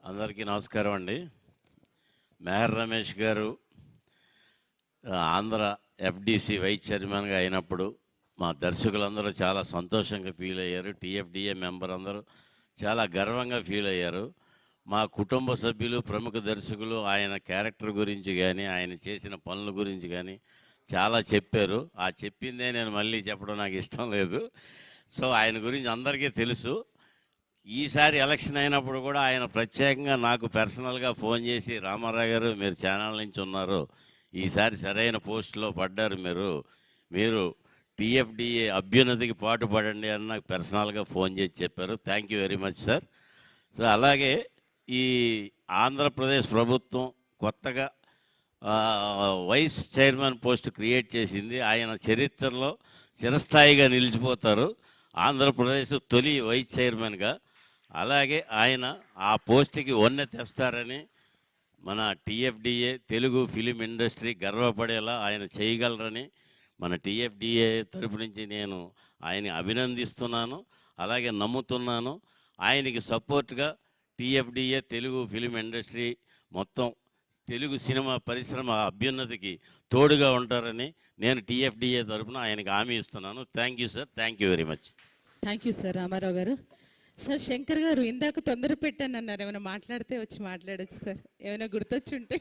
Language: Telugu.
అందరికీ నమస్కారం అండి. మెహర్ రమేష్ గారు ఆంధ్ర ఎఫ్డిసి వైస్ చైర్మన్గా అయినప్పుడు మా దర్శకులందరూ చాలా సంతోషంగా ఫీల్ అయ్యారు. టీఎఫ్డిఏ మెంబర్ అందరూ చాలా గర్వంగా ఫీల్ అయ్యారు. మా కుటుంబ సభ్యులు, ప్రముఖ దర్శకులు ఆయన క్యారెక్టర్ గురించి కానీ, ఆయన చేసిన పనుల గురించి కానీ చాలా చెప్పారు. ఆ చెప్పిందే నేను మళ్ళీ చెప్పడం నాకు ఇష్టం లేదు. సో ఆయన గురించి అందరికీ తెలుసు. ఈసారి ఎలక్షన్ అయినప్పుడు కూడా ఆయన ప్రత్యేకంగా నాకు పర్సనల్గా ఫోన్ చేసి, రామారావు గారు మీరు ఛానల్ నుంచి ఉన్నారు, ఈసారి సరైన పోస్టులో పడ్డారు, మీరు టీఎఫ్డిఏ అభ్యున్నతికి పాటుపడండి అని నాకు పర్సనల్గా ఫోన్ చేసి చెప్పారు. Thank you very much sir. So అలాగే ఈ ఆంధ్రప్రదేశ్ ప్రభుత్వం కొత్తగా వైస్ చైర్మన్ పోస్ట్ క్రియేట్ చేసింది. ఆయన చరిత్రలో చిరస్థాయిగా నిలిచిపోతారు, ఆంధ్రప్రదేశ్ తొలి వైస్ చైర్మన్గా. అలాగే ఆయన ఆ పోస్ట్కి వన్నె తెస్తారని మన టీఎఫ్డిఏ తెలుగు ఫిలిం ఇండస్ట్రీ గర్వపడేలా ఆయన చేయగలరని మన టీఎఫ్డిఏ తరపు నుంచి నేను ఆయన్ని అభినందిస్తున్నాను, అలాగే నమ్ముతున్నాను. ఆయనకి సపోర్ట్గా టీఎఫ్డిఏ తెలుగు ఫిలిం ఇండస్ట్రీ మొత్తం తెలుగు సినిమా పరిశ్రమ అభ్యున్నతికి తోడుగా ఉంటారని నేను టీఎఫ్డిఏ తరపున ఆయనకి హామీ ఇస్తున్నాను. Thank you sir. Thank you very much. Thank you sir. Ramarao గారు. సార్ శంకర్ గారు ఇందాక తొందర పెట్టాను అన్నారు, ఏమైనా మాట్లాడితే వచ్చి మాట్లాడచ్చు సార్, ఏమైనా గుర్తొచ్చుంటే.